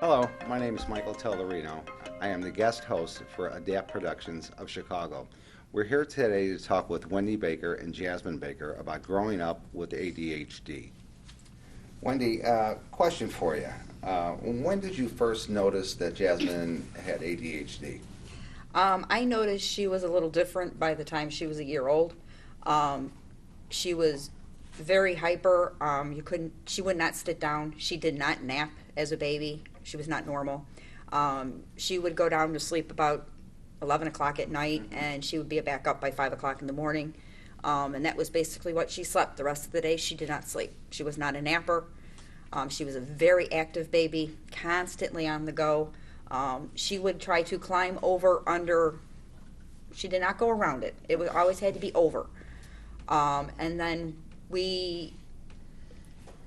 Hello, my name is Michael Tellerino. I am the guest host for Adapt Productions of Chicago. We're here today to talk with Wendi Baker and Jazmyne Baker about growing up with ADHD. Wendi, question for you. When did you first notice that Jazmyne had ADHD? I noticed she was a little different by the time she was a year old. She was very hyper. She would not sit down. She did not nap as a baby. She was not normal. She would go down to sleep about 11 o'clock at night, and she would be back up by 5 o'clock in the morning. And that was basically what she slept. The rest of the day, she did not sleep. She was not a napper. She was a very active baby, constantly on the go. She would try to climb over, under. She did not go around it. It always had to be over. And then we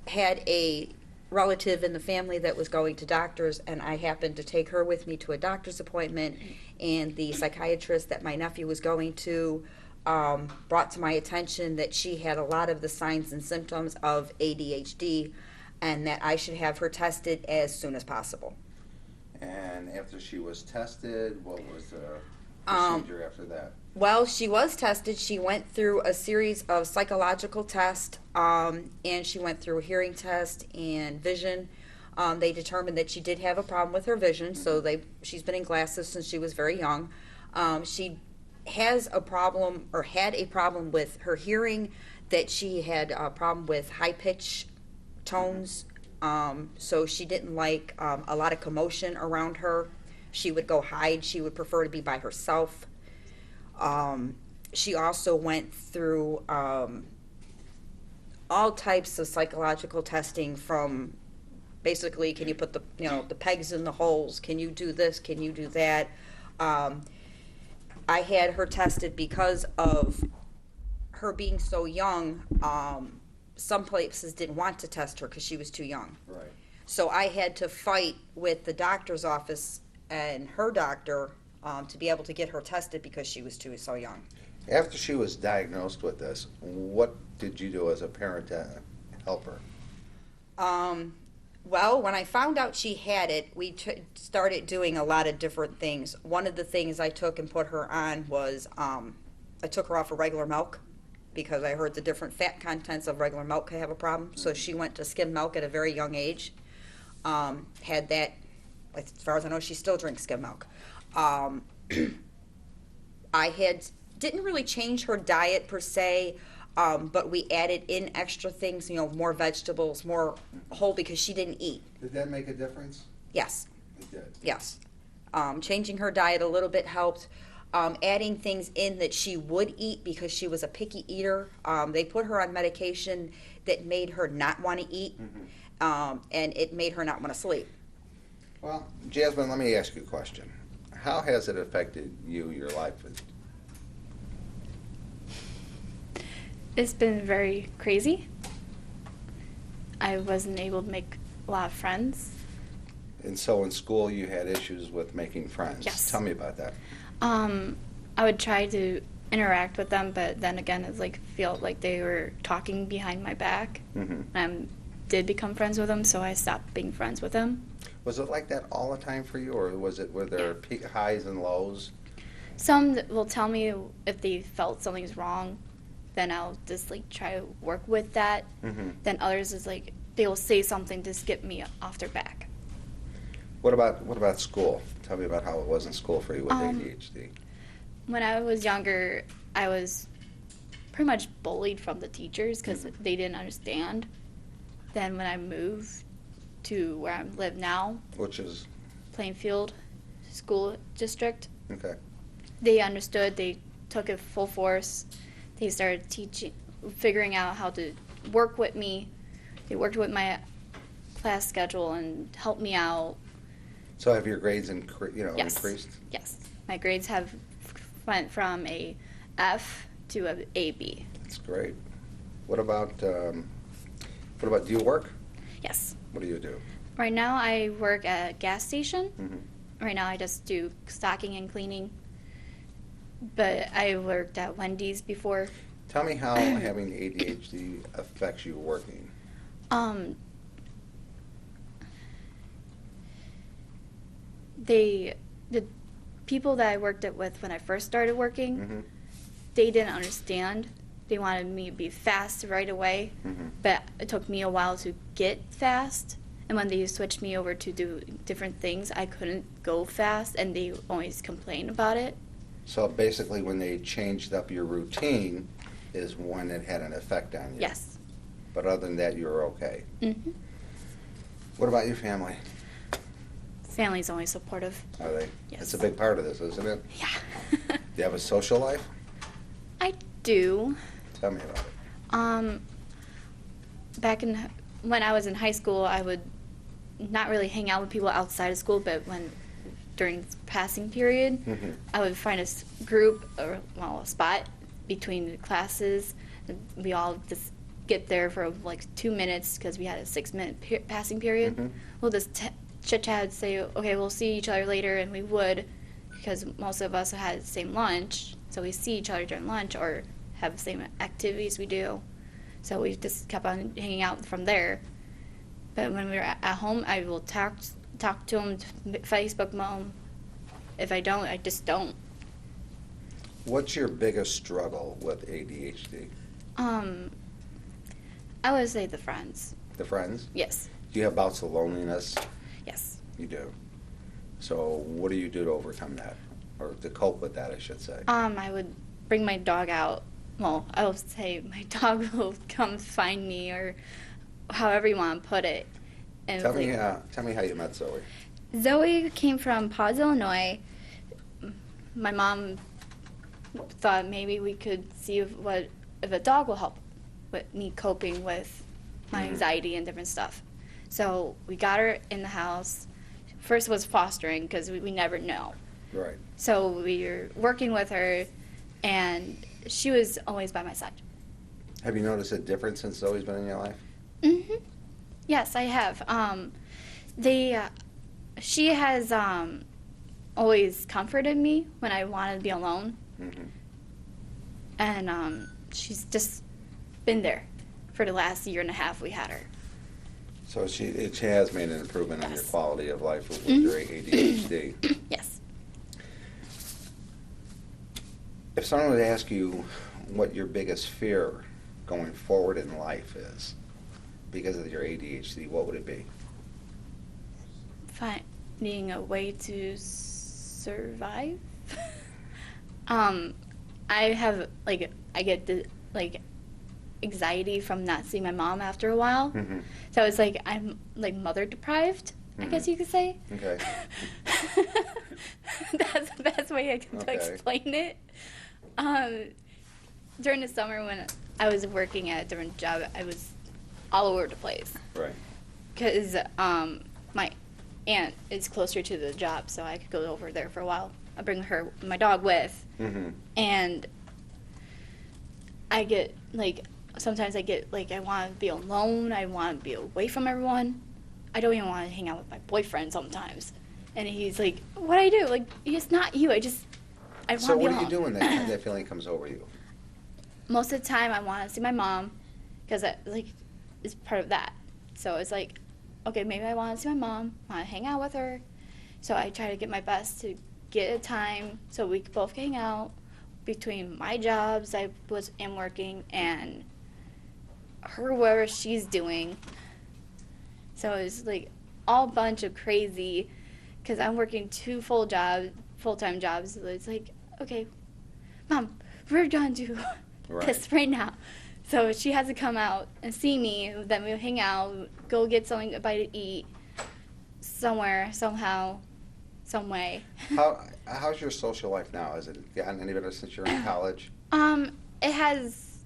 had a relative in the family that was going to doctors, and I happened to take her with me to a doctor's appointment, and the psychiatrist that my nephew was going to brought to my attention that she had a lot of the signs and symptoms of ADHD, and that I should have her tested as soon as possible. And after she was tested, what was the procedure after that? Well, she was tested. She went through a series of psychological tests, and she went through a hearing test and vision. They determined that she did have a problem with her vision, so she's been in glasses since she was very young. She has a problem, or had a problem with her hearing, that she had a problem with high-pitch tones, so she didn't like a lot of commotion around her. She would go hide. She would prefer to be by herself. She also went through all types of psychological testing, from basically, can you put the pegs in the holes? Can you do this? Can you do that? I had her tested because of her being so young. Some places didn't want to test her because she was too young. Right. So I had to fight with the doctor's office and her doctor to be able to get her tested because she was so young. After she was diagnosed with this, what did you do as a parent to help her? Well, when I found out she had it, we started doing a lot of different things. One of the things I took and put her on was I took her off of regular milk because I heard the different fat contents of regular milk could have a problem. So she went to skim milk at a very young age. Had that, as far as I know, she still drinks skim milk. Didn't really change her diet per se, but we added in extra things, more vegetables, more whole, because she didn't eat. Did that make a difference? Yes. It did. Yes. Changing her diet a little bit helped. Adding things in that she would eat because she was a picky eater. They put her on medication that made her not want to eat, and it made her not want to sleep. Well, Jazmyne, let me ask you a question. How has it affected your life? It's been very crazy. I wasn't able to make a lot of friends. And so in school you had issues with making friends. Yes. Tell me about that. I would try to interact with them, but then again, it felt like they were talking behind my back. I did become friends with them, so I stopped being friends with them. Was it like that all the time for you, or were there peak highs and lows? Some will tell me if they felt something's wrong, then I'll just try to work with that. Then others is they will say something to get me off their back. What about school? Tell me about how it was in school for you with ADHD. When I was younger, I was pretty much bullied from the teachers because they didn't understand. Then when I moved to where I live now, Which is? Plainfield School District, Okay. they understood. They took it full force. They started figuring out how to work with me. They worked with my class schedule and helped me out. So have your grades Yes. increased? Yes. My grades have went from a F to a AB. That's great. What about do you work? Yes. What do you do? Right now I work at a gas station. Right now I just do stocking and cleaning. But I worked at Wendy's before. Tell me how having ADHD affects you working. the people that I worked it with when I first started working, Mm-hmm. they didn't understand. They wanted me to be fast right away, Mm-hmm. but it took me a while to get fast. And when they switched me over to do different things, I couldn't go fast, and they always complained about it. So basically, when they changed up your routine is when it had an effect on you. Yes. But other than that, you were okay. Mm-hmm. What about your family? Family's always supportive. Are they? Yes. It's a big part of this, isn't it? Yeah. Do you have a social life? I do. Tell me about it. Back when I was in high school, I would not really hang out with people outside of school, but during passing period, Mhm. I would find a group or a spot between the classes. And we all just get there for like 2 minutes because we had a 6-minute passing period. Mhm. We'll just chit chat, say, okay, we'll see each other later, and we would, because most of us had the same lunch, so we see each other during lunch or have the same activities we do. So we just kept on hanging out from there. But when we were at home, I will talk to them, Facebook them. If I don't, I just don't. What's your biggest struggle with ADHD? I would say the friends. The friends? Yes. Do you have bouts of loneliness? Yes. You do. So what do you do to overcome that? Or to cope with that, I should say? I would bring my dog out. Well, I will say my dog will come find me, or however you want to put it. And Tell me how you met Zoe. Zoe came from Paws, Illinois. My mom thought maybe we could see if a dog will help with me coping with my Mhm. anxiety and different stuff. So we got her in the house. First was fostering because we never know. Right. So we were working with her, and she was always by my side. Have you noticed a difference since Zoe's been in your life? Mm-hmm. Yes, I have. She has always comforted me when I wanted to be alone, Mm-hmm. and she's just been there for the last year and a half we had her. So it has made an improvement on your Yes. quality of life with Mhm. your ADHD. Yes. If someone would ask you what your biggest fear going forward in life is because of your ADHD, what would it be? Finding a way to survive. I have I get the anxiety from not seeing my mom after a while. Mm-hmm. So it's like I'm mother deprived, I guess you could say. Okay. That's the best way I can Okay. explain it. During the summer when I was working at a different job, I was all over the place Right. because my aunt is closer to the job, so I could go over there for a while. I bring my dog with, Mm-hmm. and I get sometimes I get I want to be alone. I want to be away from everyone. I don't even want to hang out with my boyfriend sometimes. And he's like, "What do I do? It's not you. I want So to be what do alone." you do when that feeling comes over you? Most of the time, I want to see my mom because it's part of that. So it's like, okay, maybe I want to see my mom. Want to hang out with her. So I try to get my best to get a time so we both can hang out between my jobs I am working and her whatever she's doing. So it's all bunch of crazy because I'm working 2 full-time jobs. So it's like, okay, Mom, we're gonna do this right now. So she has to come out and see me. Then we'll hang out, go get something to eat somewhere, somehow, some way. How's your social life now? Has it gotten any better since you're in college? It has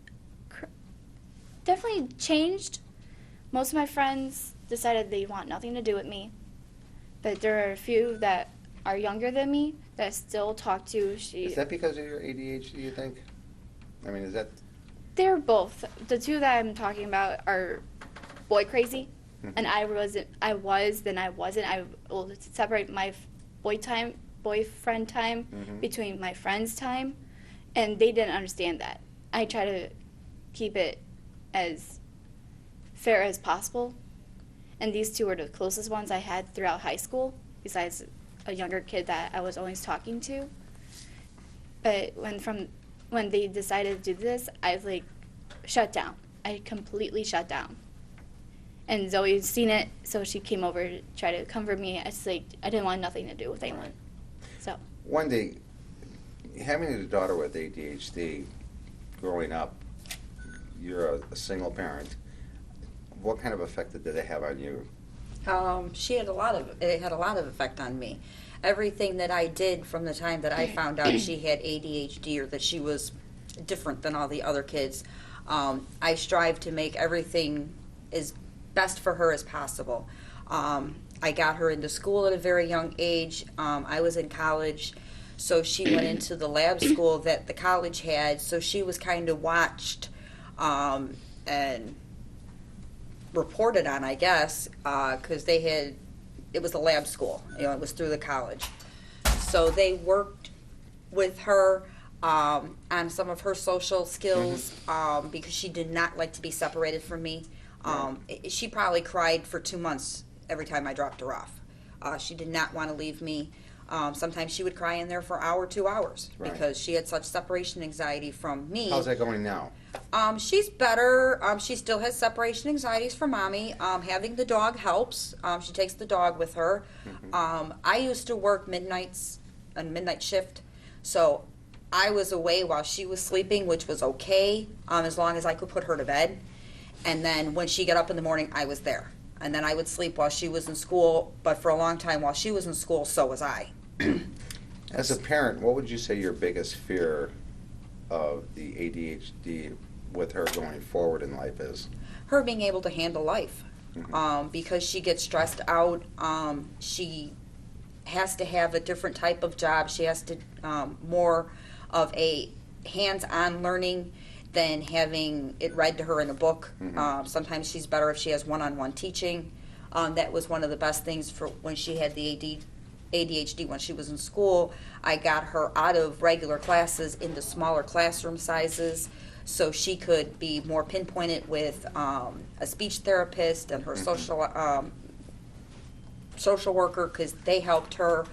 definitely changed. Most of my friends decided they want nothing to do with me, but there are a few that are younger than me that I still talk to. Is that because of your ADHD, you think? I mean, is that... They're both. The 2 that I'm talking about are boy crazy, Mhm. and I wasn't. I will separate my boyfriend time Mhm. between my friends' time, and they didn't understand that. I try to keep it as fair as possible, and these 2 were the closest ones I had throughout high school, besides a younger kid that I was always talking to. But when they decided to do this, I like shut down. I completely shut down. And Zoe's seen it, so she came over to try to comfort me. It's like I didn't want nothing to do with anyone. So Wendy, having a daughter with ADHD, growing up, you're a single parent. What kind of effect did it have on you? It had a lot of effect on me. Everything that I did from the time that I found out she had ADHD or that she was different than all the other kids, I strive to make everything as best for her as possible. I got her into school at a very young age. I was in college, so she went into the lab school that the college had, so she was kind of watched and reported on, I guess, because it was a lab school, it was through the college. So they worked with her on some of her social skills because she did not like to be separated from me. She probably cried for 2 months every time I dropped her off. She did not want to leave me. Sometimes she would cry in there for an hour, 2 hours, Right. because she had such separation anxiety from me. How's that going now? She's better. She still has separation anxieties from mommy. Having the dog helps. She takes the dog with her. I used to work a midnight shift, so I was away while she was sleeping, which was okay, as long as I could put her to bed. And then when she got up in the morning, I was there. And then I would sleep while she was in school, but for a long time while she was in school, so was I. As a parent, what would you say your biggest fear of the ADHD with her going forward in life is? Her being able to handle life. Because she gets stressed out, she has to have a different type of job. She has to more of a hands-on learning than having it read to her in a book. Sometimes she's better if she has one-on-one teaching. That was one of the best things for when she had the ADHD when she was in school. I got her out of regular classes into smaller classroom sizes so she could be more pinpointed with a speech therapist and her social worker, because they helped her.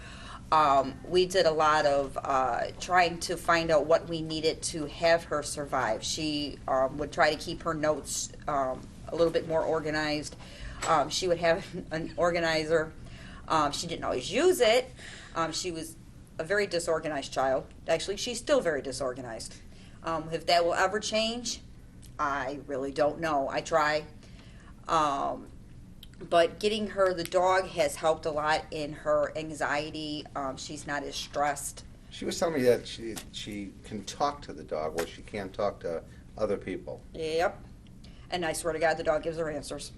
We did a lot of trying to find out what we needed to have her survive. She would try to keep her notes a little bit more organized. She would have an organizer. She didn't always use it. She was a very disorganized child. Actually, she's still very disorganized. If that will ever change, I really don't know. I try. But getting her the dog has helped a lot in her anxiety. She's not as stressed. She was telling me that she can talk to the dog where she can't talk to other people. Yep. And I swear to God, the dog gives her answers.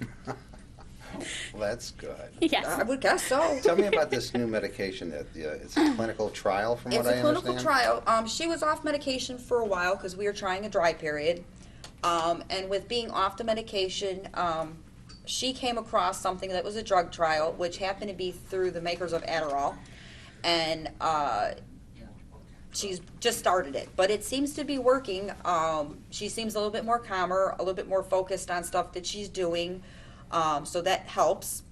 Well, that's good. yes. I would guess so. Tell me about this new medication that it's a clinical trial, from what I understand. It's a clinical trial. She was off medication for a while because we were trying a dry period. And with being off the medication, she came across something that was a drug trial, which happened to be through the makers of Adderall. And she's just started it. But it seems to be working. She seems a little bit more calmer, a little bit more focused on stuff that she's doing. So that helps.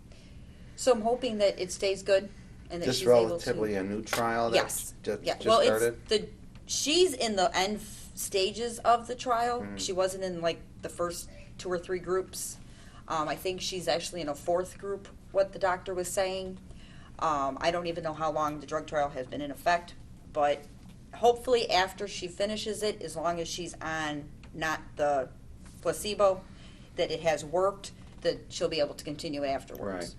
So I'm hoping that it stays good and that This she's able to. relatively a new trial that Yes. just Well, started? she's in the end stages of the trial. She wasn't in like the first 2 or 3 groups. I think she's actually in a 4th group, what the doctor was saying. I don't even know how long the drug trial has been in effect, but hopefully after she finishes it, as long as she's on not the placebo, that it has worked, that she'll be able to continue it afterwards.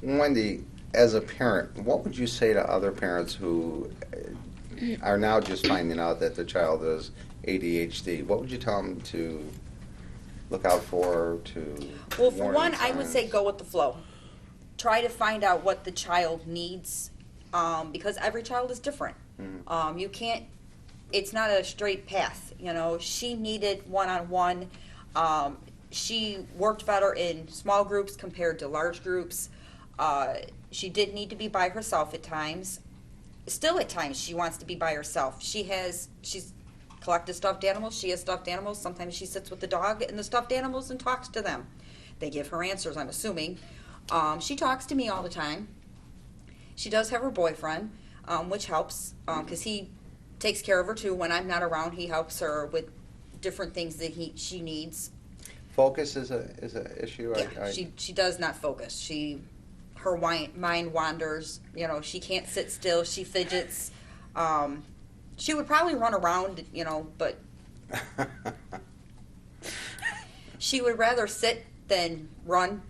Right. Wendy, as a parent, what would you say to other parents who are now just finding out that their child has ADHD? What would you tell them to look out for, Well, for warning one, I would say signs? go with the flow. Try to find out what the child needs, because every child is different. You can't, it's not a straight path, She needed one-on-one. She worked better in small groups compared to large groups. She did need to be by herself at times. Still at times she wants to be by herself. She's collected stuffed animals. She has stuffed animals. Sometimes she sits with the dog and the stuffed animals and talks to them. They give her answers, I'm assuming. She talks to me all the time. She does have her boyfriend, which helps, because he takes care of her too. When I'm not around, he helps her with different things that she needs. Focus is a issue. Yeah, she does not focus. Her mind wanders. You know, she can't sit still. She fidgets. She would probably run around, you know, but she would rather sit than run,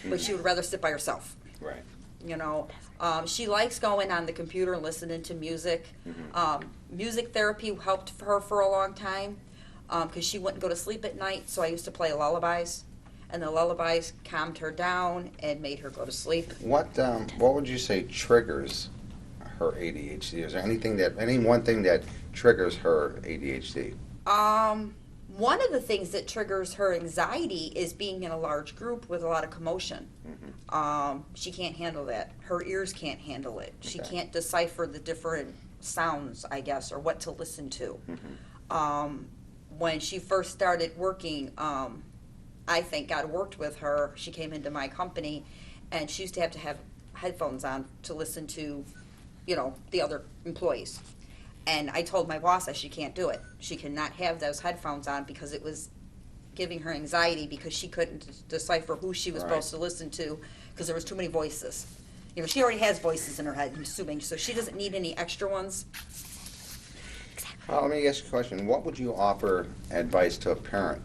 but she would rather sit by herself. Right. You know, she likes going on the computer and listening to music. Music therapy helped her for a long time because she wouldn't go to sleep at night, so I used to play lullabies, and the lullabies calmed her down and made her go to sleep. What would you say triggers her ADHD? Is there any one thing that triggers her ADHD? One of the things that triggers her anxiety is being in a large group with a lot of commotion. She can't handle that. Her ears can't handle it. She Okay. can't decipher the different sounds, I guess, or what to listen to. When she first started working, I thank God worked with her. She came into my company, and she used to have headphones on to listen to, you know, the other employees. And I told my boss that she can't do it. She cannot have those headphones on because it was giving her anxiety because she couldn't decipher who she was Right. supposed to listen to because there was too many voices. You know, she already has voices in her head, I'm assuming, so she doesn't need any extra ones. Well, let me ask you a question. What would you offer advice to a parent